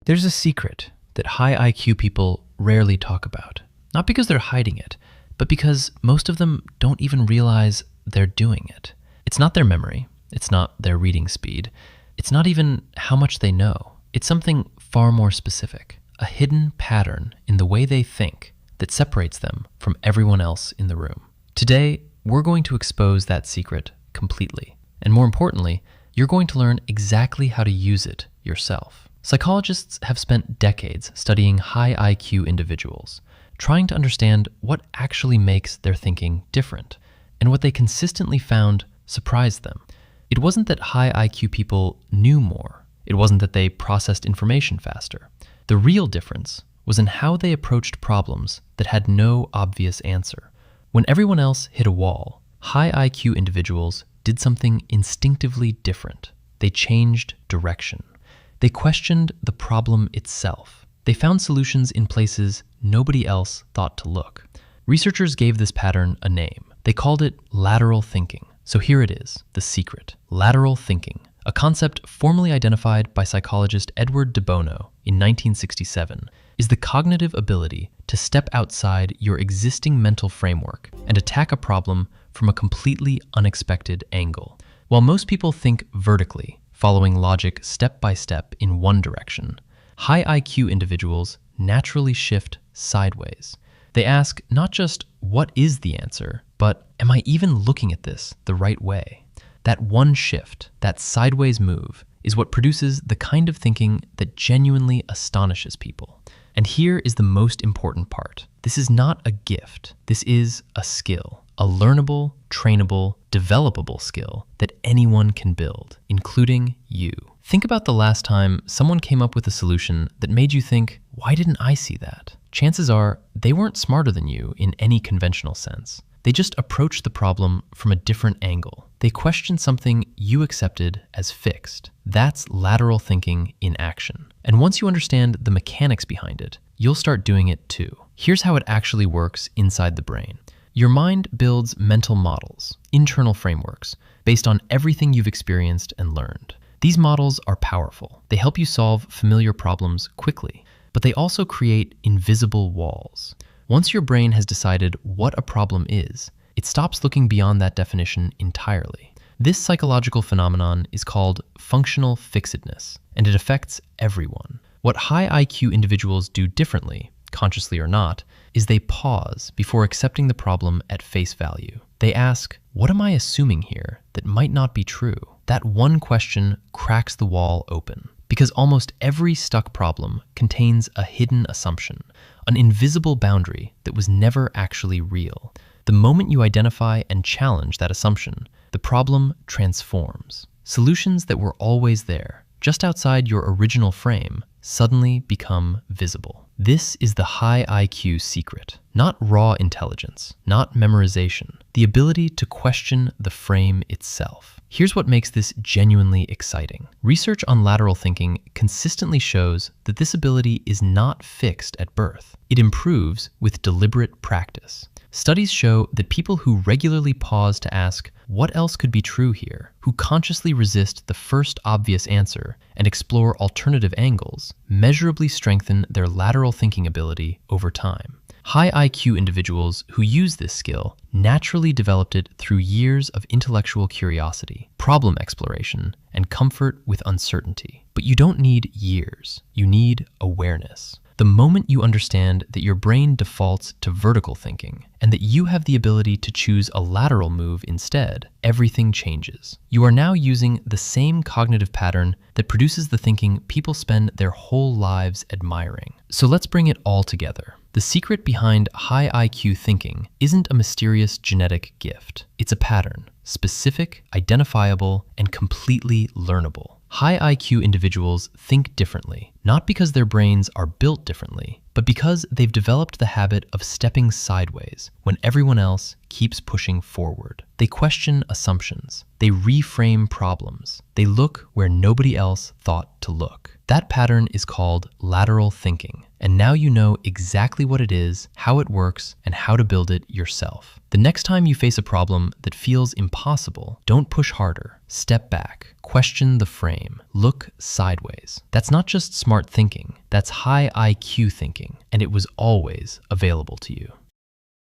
There's a secret that high IQ people rarely talk about, not because they're hiding it, but because most of them don't even realize they're doing it. It's not their memory, it's not their reading speed, it's not even how much they know. It's something far more specific, a hidden pattern in the way they think that separates them from everyone else in the room. Today, we're going to expose that secret completely. And more importantly, you're going to learn exactly how to use it yourself. Psychologists have spent decades studying high IQ individuals, trying to understand what actually makes their thinking different, and what they consistently found surprised them. It wasn't that high IQ people knew more. It wasn't that they processed information faster. The real difference was in how they approached problems that had no obvious answer. When everyone else hit a wall, high IQ individuals did something instinctively different. They changed direction. They questioned the problem itself. They found solutions in places nobody else thought to look. Researchers gave this pattern a name. They called it lateral thinking. So here it is, the secret. Lateral thinking, a concept formally identified by psychologist Edward de Bono in 1967, is the cognitive ability to step outside your existing mental framework and attack a problem from a completely unexpected angle. While most people think vertically, following logic step by step in one direction, high IQ individuals naturally shift sideways. They ask not just, what is the answer, but am I even looking at this the right way? That one shift, that sideways move, is what produces the kind of thinking that genuinely astonishes people. And here is the most important part. This is not a gift. This is a skill, a learnable, trainable, developable skill that anyone can build, including you. Think about the last time someone came up with a solution that made you think, why didn't I see that? Chances are they weren't smarter than you in any conventional sense. They just approached the problem from a different angle. They questioned something you accepted as fixed. That's lateral thinking in action. And once you understand the mechanics behind it, you'll start doing it too. Here's how it actually works inside the brain. Your mind builds mental models, internal frameworks, based on everything you've experienced and learned. These models are powerful. They help you solve familiar problems quickly, but they also create invisible walls. Once your brain has decided what a problem is, it stops looking beyond that definition entirely. This psychological phenomenon is called functional fixedness, and it affects everyone. What high IQ individuals do differently, consciously or not, is they pause before accepting the problem at face value. They ask, what am I assuming here that might not be true? That one question cracks the wall open, because almost every stuck problem contains a hidden assumption, an invisible boundary that was never actually real. The moment you identify and challenge that assumption, the problem transforms. Solutions that were always there, just outside your original frame, suddenly become visible. This is the high IQ secret. Not raw intelligence, not memorization, the ability to question the frame itself. Here's what makes this genuinely exciting. Research on lateral thinking consistently shows that this ability is not fixed at birth. It improves with deliberate practice. Studies show that people who regularly pause to ask, what else could be true here, who consciously resist the first obvious answer and explore alternative angles, measurably strengthen their lateral thinking ability over time. High IQ individuals who use this skill naturally developed it through years of intellectual curiosity, problem exploration, and comfort with uncertainty. But you don't need years, you need awareness. The moment you understand that your brain defaults to vertical thinking and that you have the ability to choose a lateral move instead, everything changes. You are now using the same cognitive pattern that produces the thinking people spend their whole lives admiring. So let's bring it all together. The secret behind high IQ thinking isn't a mysterious genetic gift. It's a pattern, specific, identifiable, and completely learnable. High IQ individuals think differently, not because their brains are built differently, but because they've developed the habit of stepping sideways when everyone else keeps pushing forward. They question assumptions. They reframe problems. They look where nobody else thought to look. That pattern is called lateral thinking. And now you know exactly what it is, how it works, and how to build it yourself. The next time you face a problem that feels impossible, don't push harder. Step back, question the frame, look sideways. That's not just smart thinking, That's high IQ thinking, and it was always available to you.